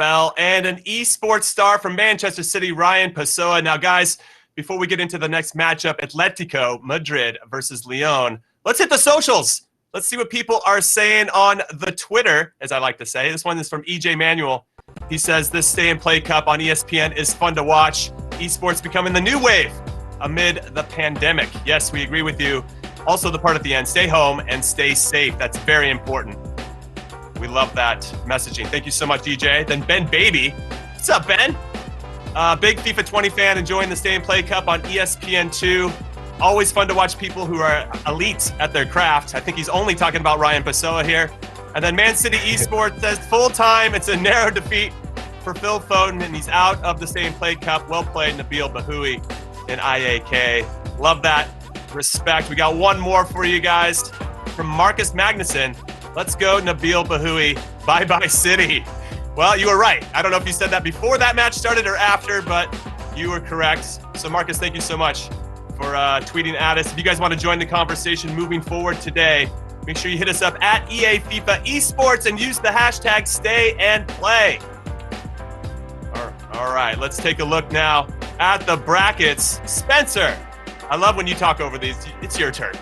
bell, and an esports star from Manchester City, Ryan Pessoa. Now, guys, before we get into the next matchup, Atletico Madrid versus Lyon, let's hit the socials. Let's see what people are saying on the Twitter, as I like to say. This one is from EJ Manuel. He says, this Stay and Play Cup on ESPN is fun to watch. Esports becoming the new wave amid the pandemic. Yes, we agree with you. Also, the part at the end, stay home and stay safe. That's very important. We love that messaging. Thank you so much, DJ. Then Ben Baby. What's up, Ben? Big FIFA 20 fan, enjoying the Stay and Play Cup on ESPN2. Always fun to watch people who are elite at their craft. I think he's only talking about Ryan Pessoa here. And then Man City Esports says, full time, it's a narrow defeat for Phil Foden, and he's out of the Stay and Play Cup. Well played, Nabil Bahoui in IAK. Love that. Respect. We got one more for you guys from Marcus Magnuson. Let's go, Nabil Bahoui. Bye-bye, City. Well, you were right. I don't know if you said that before that match started or after, but you were correct. So, Marcus, thank you so much for tweeting at us. If you guys want to join the conversation moving forward today, make sure you hit us up at EA FIFA Esports and use the hashtag Stay and Play. All right, let's take a look now at the brackets. Spencer, I love when you talk over these. It's your turn.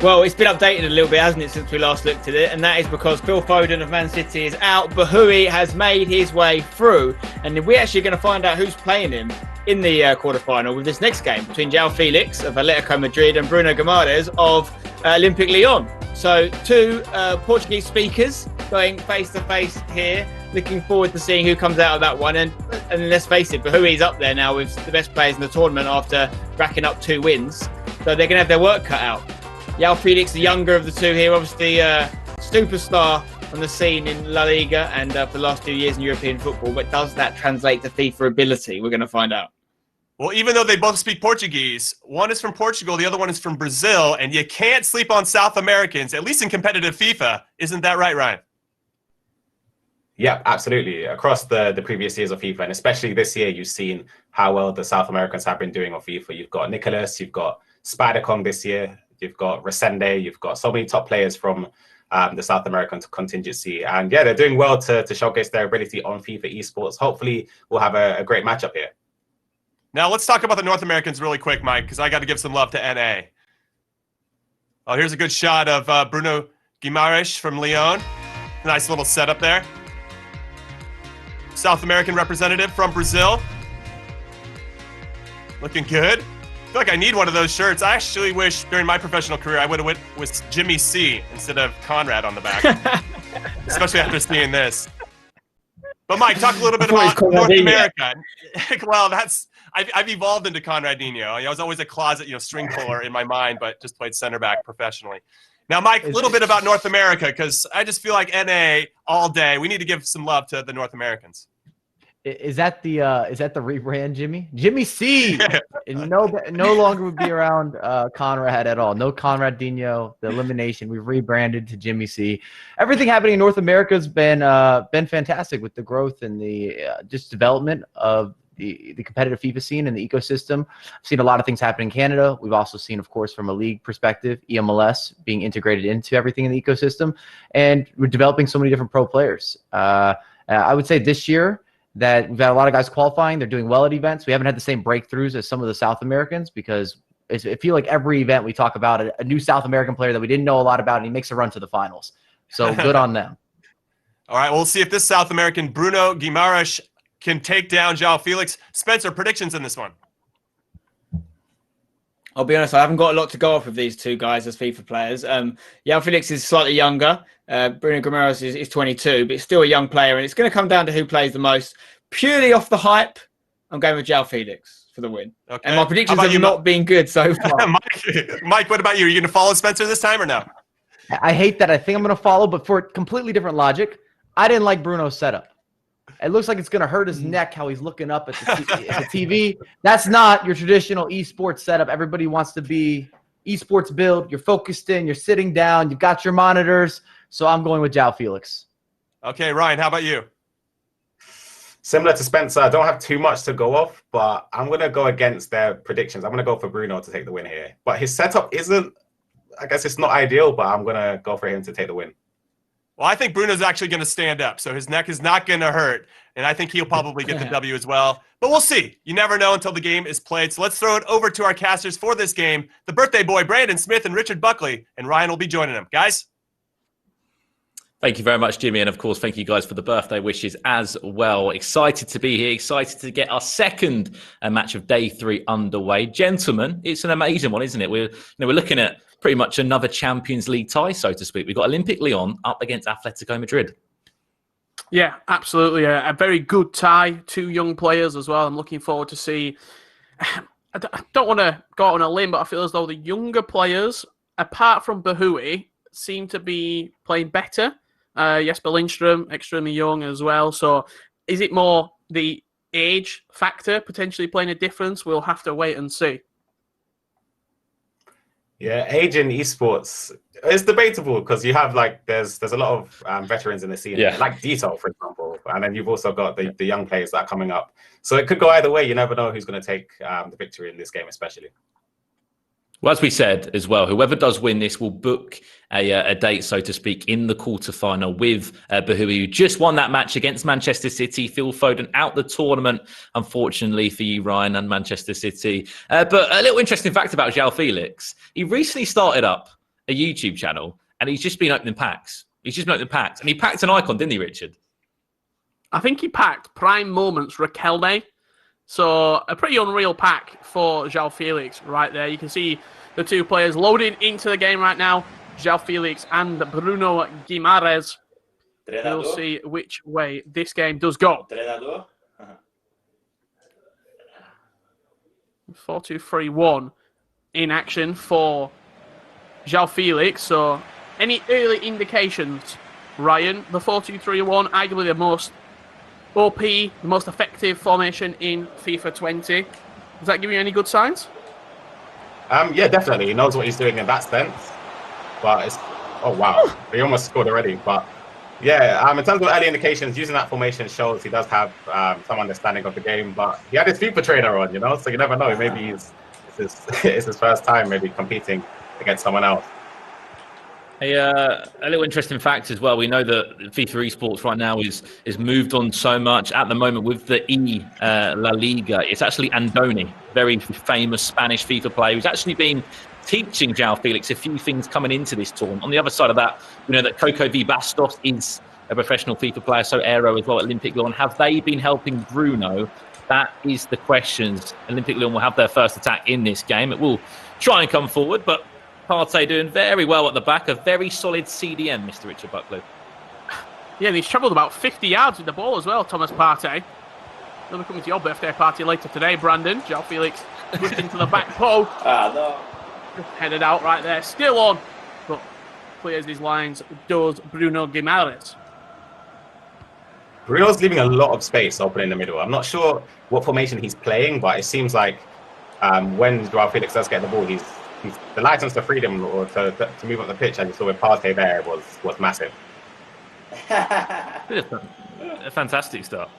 Well, it's been updated a little bit, hasn't it, since we last looked at it? And that is because Phil Foden of Man City is out. Bahoui has made his way through. And we're actually going to find out who's playing him in the quarterfinal with this next game between João Félix of Atletico Madrid and Bruno Guimaraes of Olympique Lyon. So two Portuguese speakers going face-to-face here. Looking forward to seeing who comes out of that one. And let's face it, Bahoui's up there now with the best players in the tournament after racking up 2 wins. So they're going to have their work cut out. João Félix, the younger of the two here, obviously superstar on the scene in La Liga and for the last 2 years in European football. But does that translate to FIFA ability? We're going to find out. Well, even though they both speak Portuguese, one is from Portugal, the other one is from Brazil, and you can't sleep on South Americans, at least in competitive FIFA. Isn't that right, Ryan? Yeah, absolutely. Across the previous years of FIFA, and especially this year, you've seen how well the South Americans have been doing on FIFA. You've got Nicolas, you've got Spider-Kong this year, you've got Resende, you've got so many top players from the South American contingency. And yeah, they're doing well to showcase their ability on FIFA esports. Hopefully, we'll have a great matchup here. Now, let's talk about the North Americans really quick, Mike, because I got to give some love to NA. Oh, here's a good shot of Bruno Guimaraes from Lyon. Nice little setup there. South American representative from Brazil. Looking good. I feel like I need one of those shirts. I actually wish during my professional career I would have went with Jimmy C instead of Conrad on the back, especially after seeing this. But Mike, talk a little bit about North America. Well, I've evolved into Conradinho. I was always a closet, string puller in my mind, but just played center back professionally. Now, Mike, a little bit about North America, because I just feel like NA all day. We need to give some love to the North Americans. Is that the rebrand, Jimmy? Jimmy C. no longer would be around Conrad at all. No Conradinho. The elimination. We've rebranded to Jimmy C. Everything happening in North America has been fantastic with the growth and the just development of the competitive FIFA scene and the ecosystem. I've seen a lot of things happen in Canada. We've also seen, of course, from a league perspective, EMLS being integrated into everything in the ecosystem, and we're developing so many different pro players. I would say this year that we've had a lot of guys qualifying. They're doing well at events. We haven't had the same breakthroughs as some of the South Americans because I feel like every event we talk about a new South American player that we didn't know a lot about, and he makes a run to the finals. So good on them. All right, we'll see if this South American Bruno Guimaraes can take down João Félix. Spencer, predictions in this one? I'll be honest, I haven't got a lot to go off with these two guys as FIFA players. João Félix is slightly younger. Bruno Guimaraes is 22, but he's still a young player, and it's going to come down to who plays the most. Purely off the hype, I'm going with João Félix for the win. Okay. And my predictions have not been good so far. Mike, what about you? Are you going to follow Spencer this time or no? I hate that. I think I'm going to follow, but for a completely different logic. I didn't like Bruno's setup. It looks like it's going to hurt his neck how he's looking up at the TV. That's not your traditional esports setup. Everybody wants to be esports build. You're focused in. You're sitting down. You've got your monitors. So I'm going with João Félix. Okay, Ryan, how about you? Similar to Spencer, I don't have too much to go off, but I'm going to go against their predictions. I'm going to go for Bruno to take the win here. But his setup isn't, I guess it's not ideal, but I'm going to go for him to take the win. Well, I think Bruno's actually going to stand up, so his neck is not going to hurt, and I think he'll probably get the W as well. But we'll see. You never know until the game is played. So let's throw it over to our casters for this game, the birthday boy, Brandon Smith and Richard Buckley, and Ryan will be joining them. Guys? Thank you very much, Jimmy. And of course, thank you guys for the birthday wishes as well. Excited to be here. Excited to get our second match of day 3 underway. Gentlemen, it's an amazing one, isn't it? We're looking at pretty much another Champions League tie, so to speak. We've got Olympique Lyon up against Atletico Madrid. Yeah, absolutely. A very good tie. 2 young players as well. I'm looking forward to see. I don't want to go out on a limb, but I feel as though the younger players, apart from Bahoui, seem to be playing better. Jesper Lindström, extremely young as well. So is it more the age factor potentially playing a difference? We'll have to wait and see. Yeah, age in esports is debatable because you have there's a lot of veterans in the scene, like Dito, for example, and then you've also got the young players that are coming up. So it could go either way. You never know who's going to take the victory in this game, especially. Well, as we said as well, whoever does win this will book a date, so to speak, in the quarterfinal with Bahoui, who just won that match against Manchester City. Phil Foden out the tournament, unfortunately for you, Ryan, and Manchester City. But a little interesting fact about João Félix, he recently started up a YouTube channel and he's just been opening packs. And he packed an icon, didn't he, Richard? I think he packed Prime Moments Raquelme. So a pretty unreal pack for João Félix right there. You can see the 2 players loading into the game right now, João Félix and Bruno Guimaraes. We'll see which way this game does go. 4-2-3-1 in action for João Félix. So any early indications, Ryan? The 4-2-3-1, arguably the most OP, the most effective formation in FIFA 20. Does that give you any good signs? Yeah, definitely. He knows what he's doing in that sense. But it's... Oh, wow. He almost scored already. But yeah, in terms of early indications, using that formation shows he does have some understanding of the game. But he had his FIFA trainer on, so you never know. Maybe it's his first time maybe competing against someone else. A little interesting fact as well. We know that FIFA esports right now is moved on so much at the moment with the La Liga. It's actually Andoni, very famous Spanish FIFA player, who's actually been teaching João Félix a few things coming into this tournament. On the other side of that, we know that Coco V Bastos is a professional FIFA player, so Aero as well at Olympique Lyon. Have they been helping Bruno? That is the questions. Olympique Lyon will have their first attack in this game. It will try and come forward, but Partey doing very well at the back. A very solid CDM, Mr. Richard Buckley. Yeah, and he's travelled about 50 yards with the ball as well, Thomas Partey. He'll be coming to your birthday party later today, Brandon. João Félix whipped into the back post. No. Just headed out right there. Still on, but clears his lines, does Bruno Guimaraes. Bruno's leaving a lot of space open in the middle. I'm not sure what formation he's playing, but it seems like when João Félix does get the ball, the license to freedom or to move up the pitch, as you saw with Partey there, was massive. A fantastic start.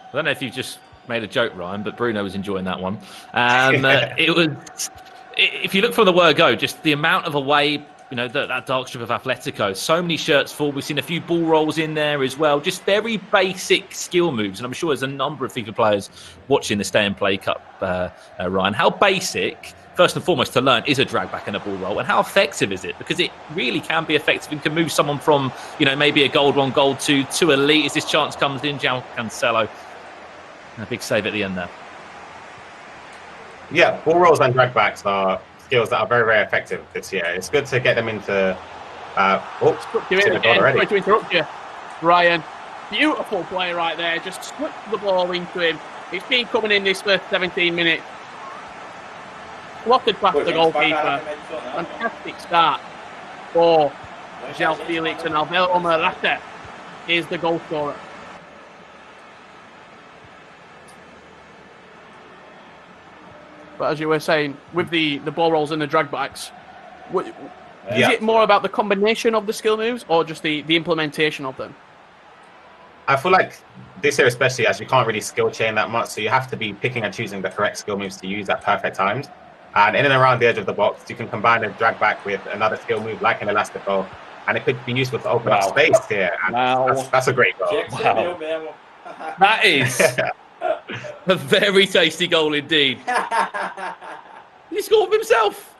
I don't know if you just made a joke, Ryan, but Bruno was enjoying that one. It was, if you look from the word go, just the amount of away, that dark strip of Atletico. So many shirts full. We've seen a few ball rolls in there as well. Just very basic skill moves. And I'm sure there's a number of FIFA players watching the Stay and Play Cup, Ryan. How basic, first and foremost, to learn is a drag back and a ball roll, and how effective is it? Because it really can be effective and can move someone from, maybe a gold 1, gold 2 to elite as this chance comes in. João Cancelo, a big save at the end there. Yeah, ball rolls and drag backs are skills that are very, very effective this year. It's good to get them into... Sorry to interrupt you, Ryan. Beautiful play right there. Just slip the ball into him. It's been coming in this first 17 minutes. Slotted past the goalkeeper. Fantastic start for João Félix, and Alberto Morata is the goal scorer. But as you were saying, with the ball rolls and the drag backs, is it more about the combination of the skill moves or just the implementation of them? I feel like this year especially, as you can't really skill chain that much, so you have to be picking and choosing the correct skill moves to use at perfect times. And in and around the edge of the box, you can combine a drag back with another skill move like an elastico and it could be useful to open up space here. And that's a great goal. Wow. That is a very tasty goal indeed. He scored himself.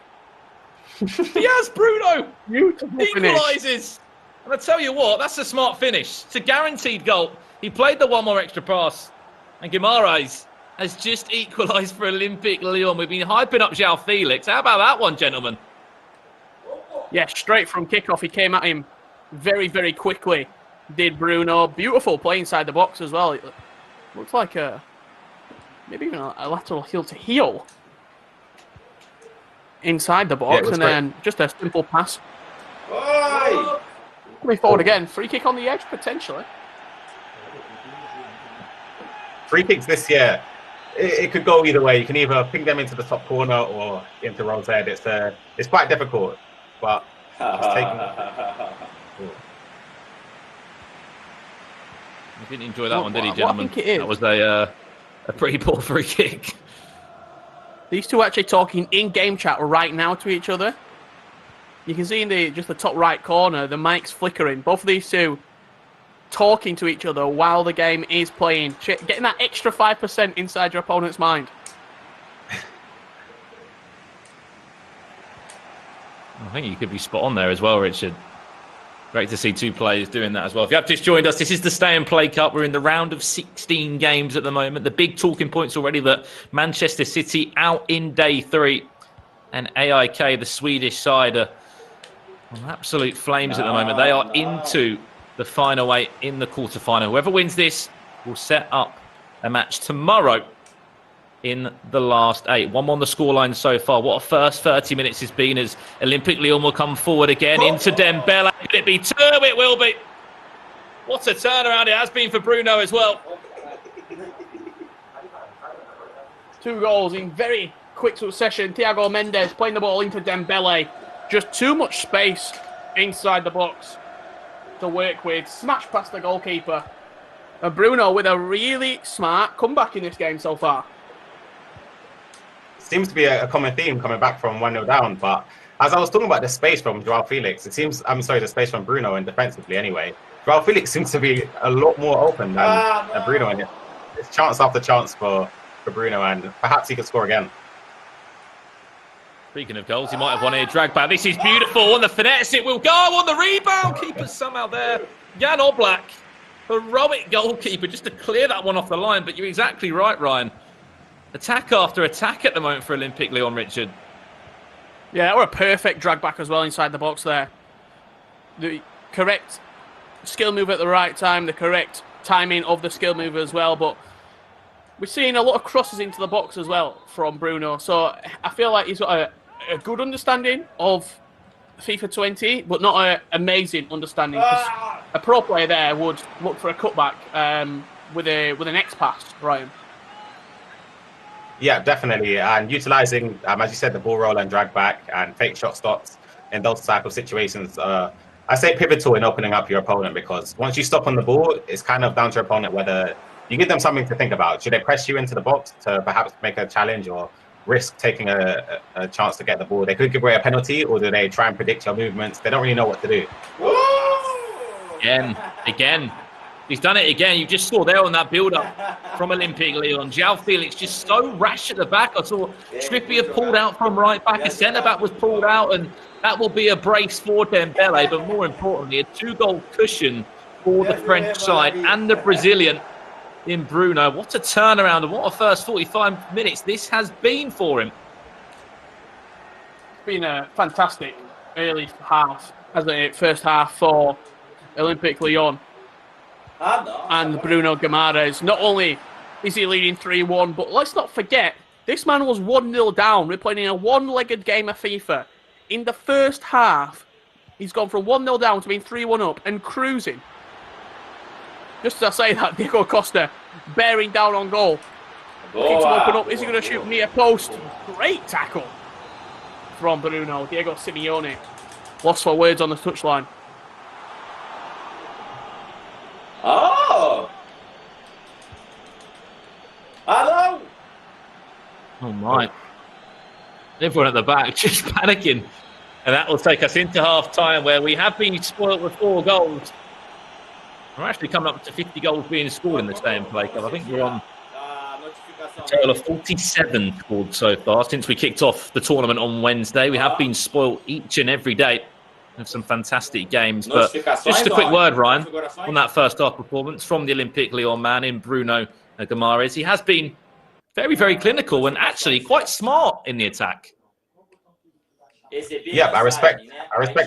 He has, Bruno. Beautiful Equalises. And I tell you what, that's a smart finish. It's a guaranteed goal. He played the one more extra pass. And Guimaraes has just equalised for Olympique Lyon. We've been hyping up João Félix. How about that one, gentlemen? Yeah, straight from kickoff. He came at him very, very quickly. Did Bruno. Beautiful play inside the box as well. It looks like maybe even a lateral heel to heel inside the box. And then just a simple pass. Coming forward again. Free kick on the edge, potentially. Free kicks this year, it could go either way. You can either ping them into the top corner or into Rose's head. It's quite difficult, but just taking. I didn't enjoy that one, did he, gentlemen? I think it is. That was a pretty poor free kick. These two are actually talking in-game chat right now to each other. You can see in just the top right corner, the mic's flickering. Both of these two talking to each other while the game is playing. Getting that extra 5% inside your opponent's mind. I think you could be spot on there as well, Richard. Great to see two players doing that as well. If you have just joined us, this is the Stay and Play Cup. We're in the round of 16 games at the moment. The big talking points already that Manchester City out in day 3. And AIK, the Swedish side, are on absolute flames at the moment. They are into the final 8 in the quarterfinal. Whoever wins this will set up a match tomorrow in the last 8. 1-1 the scoreline so far. What a first 30 minutes has been as Olympique Lyon will come forward again into Dembele. Could it be 2? It will be. What a turnaround it has been for Bruno as well. 2 goals in very quick succession. Thiago Mendes playing the ball into Dembele. Just too much space inside the box to work with. Smash past the goalkeeper. And Bruno with a really smart comeback in this game so far. Seems to be a common theme coming back from 1-0 down, but as I was talking about the space from João Félix, the space from Bruno and defensively anyway, João Félix seems to be a lot more open than Bruno, and it's chance after chance for Bruno, and perhaps he could score again. Speaking of goals, he might have one here. Drag back. This is beautiful. On the finesse, it will go on the rebound. Keeper's somehow there. Jan Oblak, heroic goalkeeper, just to clear that one off the line. But you're exactly right, Ryan. Attack after attack at the moment for Olympique Lyon, Richard. Yeah, that were a perfect drag back as well inside the box there. The correct skill move at the right time, the correct timing of the skill move as well. But we're seeing a lot of crosses into the box as well from Bruno. So I feel like he's got a good understanding of FIFA 20, but not an amazing understanding. A pro player there would look for a cutback with an X pass, Ryan. Yeah, definitely. And utilising, as you said, the ball roll and drag back and fake shot stops in those type of situations, I say pivotal in opening up your opponent, because once you stop on the ball, it's kind of down to your opponent whether you give them something to think about. Should they press you into the box to perhaps make a challenge or risk taking a chance to get the ball? They could give away a penalty, or do they try and predict your movements? They don't really know what to do. Again. He's done it again. You just saw there on that build-up from Olympique Lyon. João Félix just so rash at the back. I saw Trippier pulled out from right back. A centre-back was pulled out, and that will be a brace for Dembele. But more importantly, a 2-goal cushion for the French side and the Brazilian in Bruno. What a turnaround, and what a first 45 minutes this has been for him. It's been a fantastic early half, hasn't it? First half for Olympique Lyon. And Bruno Guimaraes. Not only is he leading 3-1, but let's not forget, this man was 1-0 down. We're playing in a one-legged game of FIFA. In the first half, he's gone from 1-0 down to being 3-1 up and cruising. Just as I say that, Diego Costa bearing down on goal. Looking to open up. Is he going to shoot near post? Great tackle from Bruno. Diego Simeone lost for words on the touchline. Oh! Hello! Oh my. Everyone at the back just panicking And that will take us into half-time, where we have been spoilt with 4 goals. We're actually coming up to 50 goals being scored in the Stay and Play Cup. I think we're on a total of 47 scored so far since we kicked off the tournament on Wednesday. We have been spoilt each and every day of some fantastic games. But just a quick word, Ryan, on that first half performance from the Olympique Lyon man in Bruno Guimaraes. He has been very, very clinical and actually quite smart in the attack. Yeah, I respect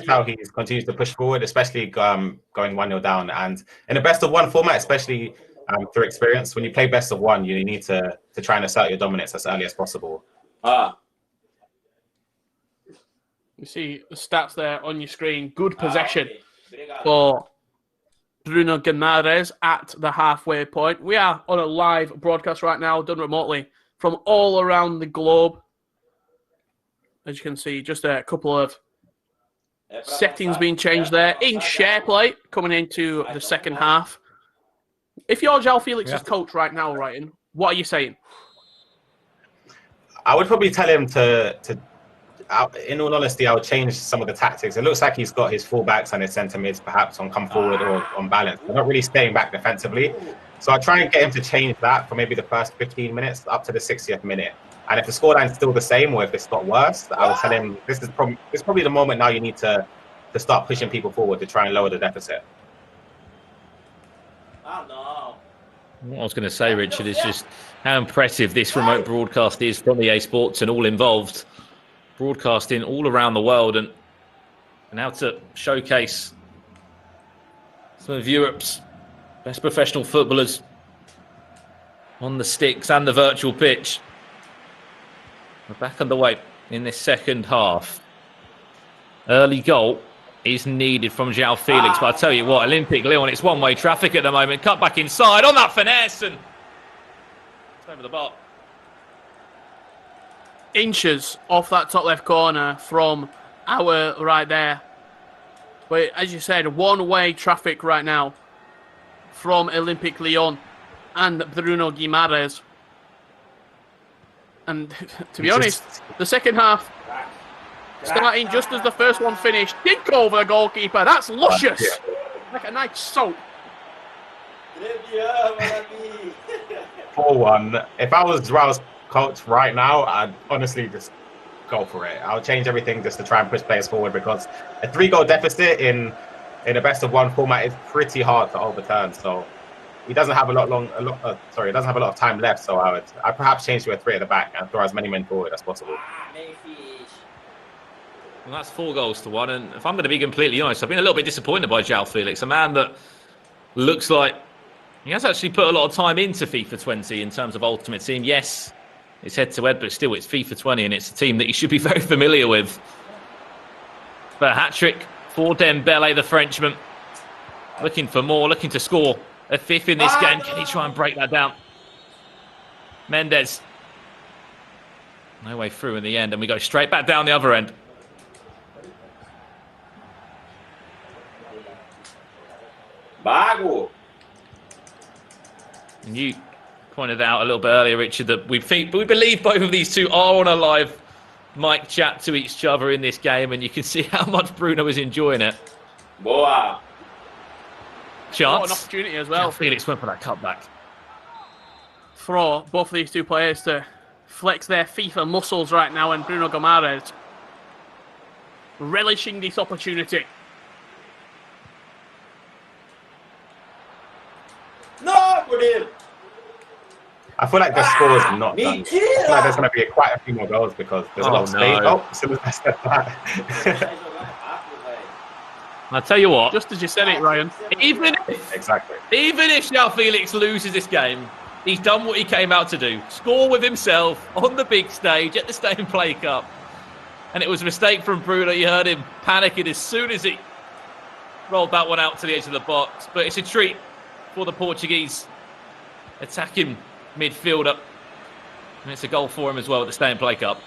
how he continues to push forward, especially going 1-0 down. And in a best-of-1 format, especially through experience, when you play best-of-1, you need to try and assert your dominance as early as possible. You see the stats there on your screen. Good possession for Bruno Guimaraes at the halfway point. We are on a live broadcast right now, done remotely from all around the globe. As you can see, just a couple of settings being changed there. In share play, coming into the second half. If you're João Félix's coach right now, Ryan, what are you saying? I would probably tell him in all honesty, I would change some of the tactics. It looks like he's got his fullbacks and his centre mids perhaps on come forward or on balance. They're not really staying back defensively. So I try and get him to change that for maybe the first 15 minutes up to the 60th minute. And if the scoreline's still the same, or if it's got worse, I would tell him this is probably the moment now you need to start pushing people forward to try and lower the deficit. What I was going to say, Richard, is just how impressive this remote broadcast is from EA Sports and all involved, broadcasting all around the world, and how to showcase some of Europe's best professional footballers on the sticks and the virtual pitch. We're back underway in this second half. Early goal is needed from João Félix, but I tell you what, Olympique Lyon, it's one-way traffic at the moment. Cut back inside on that finesse, and it's over the bar. Inches off that top left corner from our right there. But as you said, one-way traffic right now from Olympique Lyon and Bruno Guimaraes. And to be honest, the second half, starting just as the first one finished, did go over the goalkeeper. That's luscious. Like a nice soap. 4-1. If I was João's coach right now, I'd honestly just go for it. I'll change everything just to try and push players forward, because a 3-goal deficit in a best-of-1 format is pretty hard to overturn. So he doesn't have a lot of time left. So I'd perhaps change to a 3 at the back and throw as many men forward as possible. Well, that's 4 goals to 1. And if I'm going to be completely honest, I've been a little bit disappointed by João Félix, a man that looks like he has actually put a lot of time into FIFA 20 in terms of Ultimate Team. Yes, it's head-to-head, but still it's FIFA 20, and it's a team that you should be very familiar with. But a hat-trick for Dembele, the Frenchman. Looking for more, looking to score a 5th in this game. Can he try and break that down? Mendes. No way through in the end, and we go straight back down the other end. Bago. And you pointed out a little bit earlier, Richard, that we believe both of these two are on a live mic chat to each other in this game, and you can see how much Bruno is enjoying it. Boa. What Chance. an opportunity as well. Felix went for that cutback. For both of these two players to flex their FIFA muscles right now, and Bruno Guimaraes relishing this opportunity. No, Gordil. I feel like the score is not done. I feel like there's going to be quite a few more goals because there's a lot of space. Oh, as soon as I said that. I'll tell you what. Just as you said it, Ryan. Even if João Félix loses this game, he's done what he came out to do. Score with himself on the big stage at the Stay and Play Cup. And it was a mistake from Bruno. You heard him panicking as soon as he rolled that one out to the edge of the box. But it's a treat for the Portuguese attacking midfielder. And it's a goal for him as well at the Stay and Play Cup.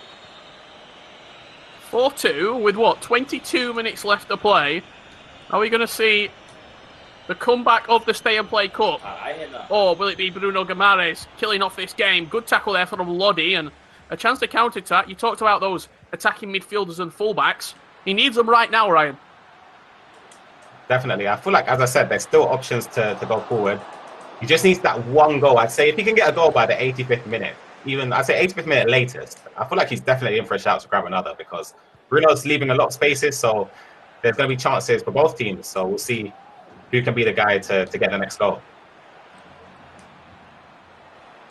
4-2 with what, 22 minutes left to play. Are we going to see the comeback of the Stay and Play Cup? Or will it be Bruno Guimaraes killing off this game? Good tackle there from Lodi and a chance to counter-attack. You talked about those attacking midfielders and fullbacks. He needs them right now, Ryan. Definitely. I feel like, as I said, there's still options to go forward. He just needs that one goal. I'd say if he can get a goal by the 85th minute, even I'd say 85th minute latest, I feel like he's definitely in for a shout to grab another, because Bruno's leaving a lot of spaces, so there's going to be chances for both teams. So we'll see who can be the guy to get the next goal.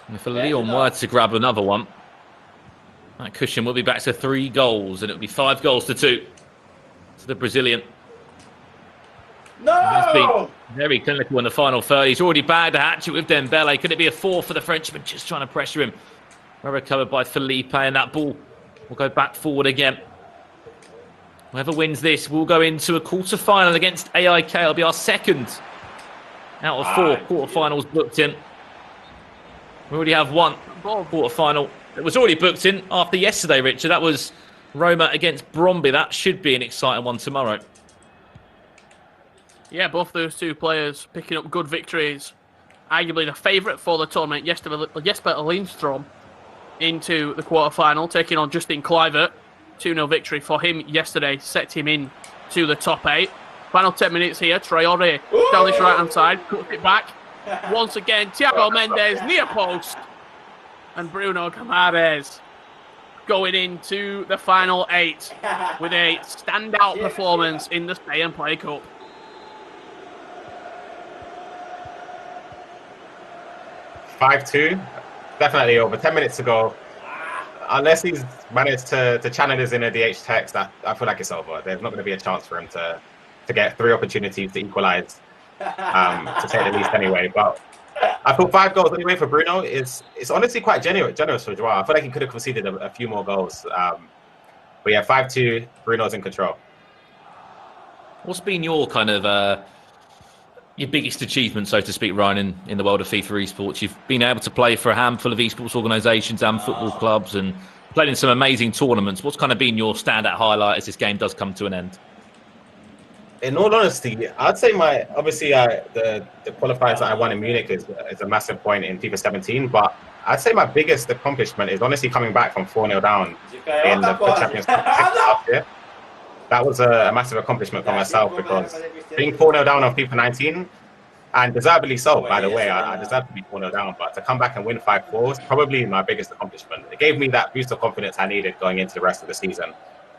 And if Lyon were to grab another one, that cushion will be back to 3 goals, and it'll be 5 goals to 2 to the Brazilian. He's been very clinical in the final third. He's already bagged a hatchet with Dembele. Could it be a 4 for the Frenchman? Just trying to pressure him. Well recovered by Felipe, and that ball will go back forward again. Whoever wins this will go into a quarter-final against AIK. It'll be our second out of 4 quarter-finals booked in. We already have 1 quarter-final that was already booked in after yesterday, Richard. That was Roma against Bromby. That should be an exciting one tomorrow. Yeah, both those two players picking up good victories. Arguably the favourite for the tournament, Jesper Lindstrom, into the quarter-final, taking on Justin Kluivert. 2-0 victory for him yesterday, set him in to the top 8. Final 10 minutes here, Traore down this right-hand side, cuts it back. Once again, Thiago Mendes, near post. And Bruno Guimaraes going into the final 8 with a standout performance in the Stay and Play Cup. (5-2), definitely over 10 minutes to go. Unless he's managed to channel his inner DH text, I feel like it's over. There's not going to be a chance for him to get 3 opportunities to equalise, to say the least anyway. But I thought 5 goals anyway for Bruno is honestly quite generous for Joao. I feel like he could have conceded a few more goals. But yeah, 5-2, Bruno's in control. What's been your kind of your biggest achievement, so to speak, Ryan, in the world of FIFA esports? You've been able to play for a handful of esports organisations and football clubs and played in some amazing tournaments. What's kind of been your standout highlight as this game does come to an end? In all honesty, I'd say the qualifiers that I won in Munich is a massive point in FIFA 17, but I'd say my biggest accomplishment is honestly coming back from 4-0 down in the Champions League last year. That was a massive accomplishment for myself, because being 4-0 down on FIFA 19, and deservedly so, by the way, I deserve to be 4-0 down, but to come back and win 5-4 is probably my biggest accomplishment. It gave me that boost of confidence I needed going into the rest of the season.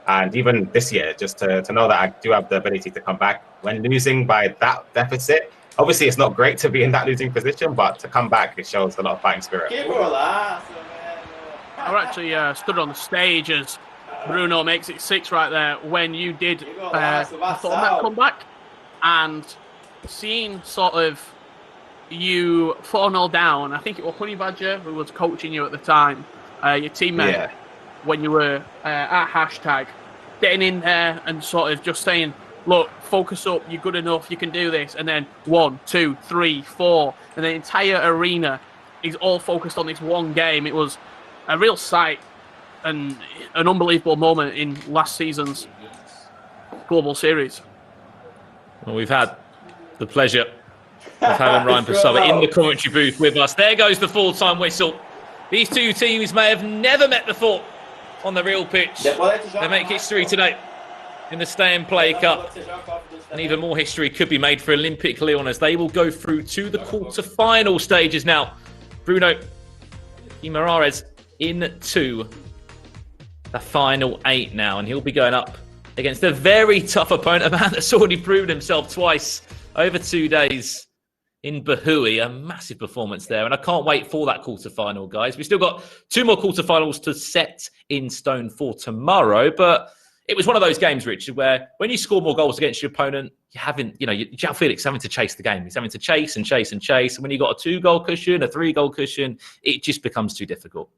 And even this year, just to know that I do have the ability to come back when losing by that deficit. Obviously, it's not great to be in that losing position, but to come back, it shows a lot of fighting spirit. I actually stood on the stage as Bruno makes it 6 right there when you did that comeback, and seeing sort of you 4-0 down. I think it was Honey Badger who was coaching you at the time, your teammate, when you were at hashtag, getting in there and sort of just saying, look, focus up, you're good enough, you can do this. And then 1, 2, 3, 4, and the entire arena is all focused on this one game. It was a real sight and an unbelievable moment in last season's Global Series. Well, we've had the pleasure of having Ryan Pessoa in the commentary booth with us. There goes the full-time whistle. These two teams may have never met before on the real pitch. They make history today in the Stay and Play Cup. And even more history could be made for Olympique Lyon as they will go through to the quarter-final stages now. Bruno Guimaraes into the final 8 now, and he'll be going up against a very tough opponent, a man that's already proven himself twice over 2 days in Bahui. A massive performance there, and I can't wait for that quarterfinal, guys. We've still got 2 more quarterfinals to set in stone for tomorrow, but it was one of those games, Richard, where when you score more goals against your opponent, João Félix having to chase the game. He's having to chase and chase and chase, and when you've got a 2-goal cushion, a 3-goal cushion, it just becomes too difficult.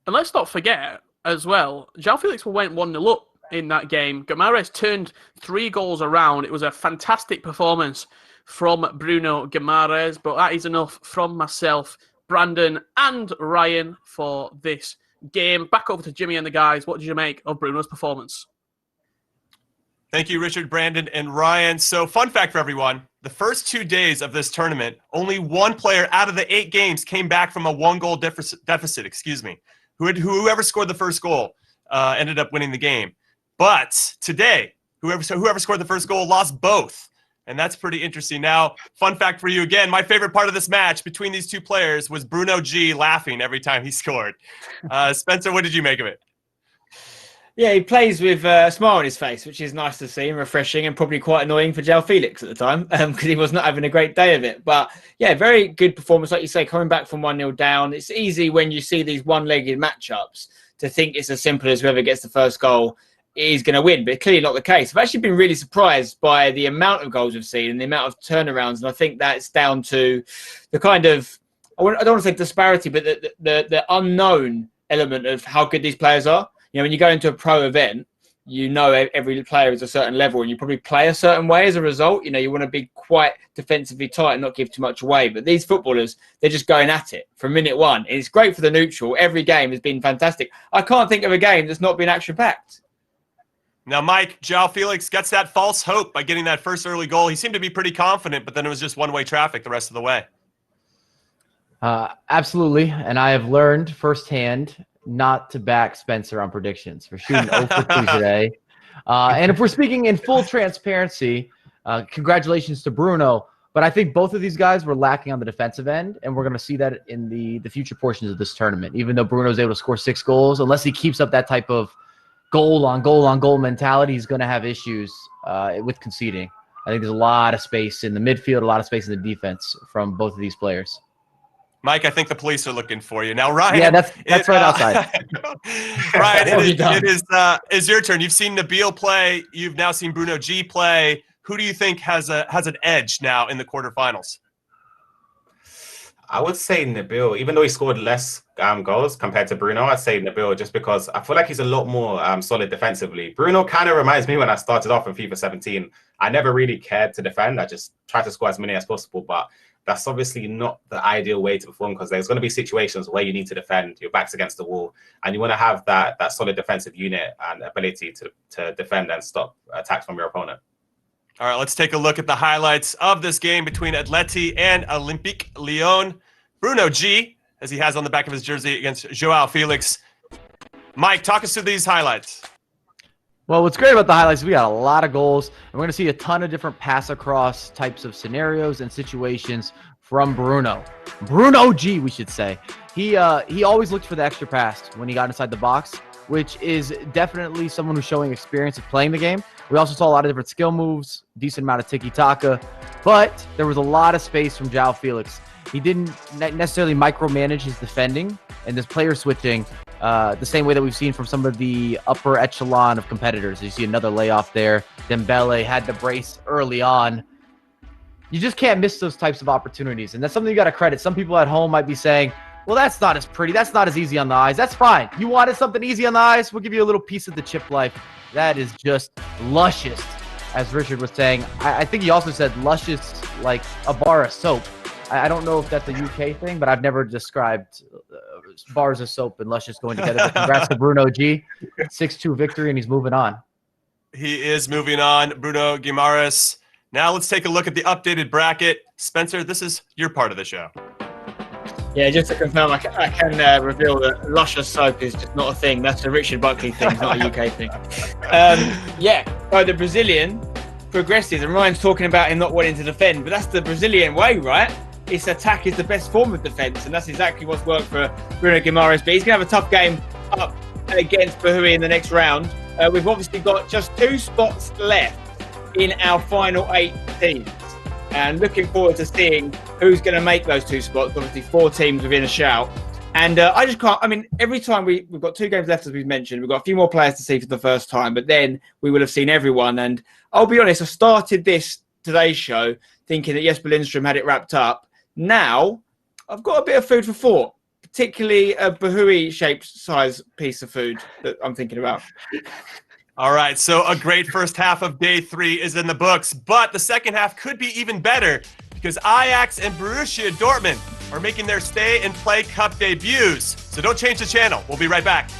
And let's not forget as well, João Félix went 1-0 up in that game. Guimaraes turned 3 goals around. It was a fantastic performance from Bruno Guimaraes, but that is enough from myself, Brandon and Ryan for this game. Back over to Jimmy and the guys. What did you make of Bruno's performance? Thank you, Richard, Brandon, and Ryan. So, fun fact for everyone, the first 2 days of this tournament, only 1 player out of the 8 games came back from a 1-goal deficit. Whoever scored the first goal ended up winning the game. But today, whoever scored the first goal lost both. And that's pretty interesting. Now, fun fact for you again, my favorite part of this match between these two players was Bruno G laughing every time he scored. Spencer, what did you make of it? Yeah, he plays with a smile on his face, which is nice to see and refreshing, and probably quite annoying for João Félix at the time because he was not having a great day of it. But yeah, very good performance. Like you say, coming back from 1-0 down. It's easy when you see these one-legged matchups to think it's as simple as whoever gets the first goal is going to win, but clearly not the case. I've actually been really surprised by the amount of goals we've seen and the amount of turnarounds, and I think that's down to the kind of, I don't want to say disparity, but the unknown element of how good these players are. You know, when you go into a pro event, you know every player is a certain level and you probably play a certain way as a result. You know, you want to be quite defensively tight and not give too much away. But these footballers, they're just going at it from minute one. And it's great for the neutral. Every game has been fantastic. I can't think of a game that's not been action-packed. Now, Mike, João Félix gets that false hope by getting that first early goal. He seemed to be pretty confident, but then it was just one-way traffic the rest of the way. Absolutely. And I have learned firsthand not to back Spencer on predictions. We're shooting 0 for 2 today. And if we're speaking in full transparency, congratulations to Bruno. But I think both of these guys were lacking on the defensive end, and we're going to see that in the future portions of this tournament. Even though Bruno's able to score 6 goals, unless he keeps up that type of goal-on-goal mentality, he's going to have issues with conceding. I think there's a lot of space in the midfield, a lot of space in the defense from both of these players. Mike, I think the police are looking for you. Now, Ryan. Yeah, that's right outside. Ryan, it is your turn. You've seen Nabil play. You've now seen Bruno G play. Who do you think has an edge now in the quarterfinals? I would say Nabil, even though he scored less goals compared to Bruno, I'd say Nabil just because I feel like he's a lot more solid defensively. Bruno kind of reminds me when I started off in FIFA 17. I never really cared to defend. I just tried to score as many as possible, but that's obviously not the ideal way to perform because there's going to be situations where you need to defend, your back's against the wall, and you want to have that solid defensive unit and ability to defend and stop attacks from your opponent. All right, let's take a look at the highlights of this game between Atleti and Olympique Lyon. Bruno G, as he has on the back of his jersey, against João Félix. Mike, talk us through these highlights. Well, what's great about the highlights is we got a lot of goals, and we're going to see a ton of different pass-across types of scenarios and situations from Bruno. Bruno G, we should say. He always looked for the extra pass when he got inside the box, which is definitely someone who's showing experience of playing the game. We also saw a lot of different skill moves, decent amount of tiki-taka, but there was a lot of space from João Félix. He didn't necessarily micromanage his defending and this player switching the same way that we've seen from some of the upper echelon of competitors. You see another layoff there. Dembele had the brace early on. You just can't miss those types of opportunities, and that's something you got to credit. Some people at home might be saying, well, that's not as pretty. That's not as easy on the eyes. That's fine. You wanted something easy on the eyes? We'll give you a little piece of the chip life. That is just luscious, as Richard was saying. I think he also said luscious like a bar of soap. I don't know if that's a UK thing, but I've never described bars of soap and luscious going together. But congrats to Bruno G. 6-2 victory, and he's moving on. He is moving on, Bruno Guimaraes. Now let's take a look at the updated bracket. Spencer, this is your part of the show. Yeah, just to confirm, I can reveal that luscious soap is just not a thing. That's a Richard Buckley thing, not a UK thing. Yeah, so the Brazilian progresses, and Ryan's talking about him not wanting to defend, but that's the Brazilian way, right? It's attack is the best form of defence, and that's exactly what's worked for Bruno Guimaraes. But he's going to have a tough game up against Bahui in the next round. We've obviously got just 2 spots left in our final 8 teams, and looking forward to seeing who's going to make those 2 spots. Obviously 4 teams within a shout, and I just can't. I mean, every time we've got 2 games left, as we've mentioned, we've got a few more players to see for the first time, but then we will have seen everyone. And I'll be honest, I started today's show thinking that Jesper Lindstrom had it wrapped up. Now I've got a bit of food for thought, particularly a Bahui shaped size piece of food that I'm thinking about. All right, so a great first half of day 3 is in the books, but the second half could be even better because Ajax and Borussia Dortmund are making their stay and play cup debuts. So don't change the channel. We'll be right back.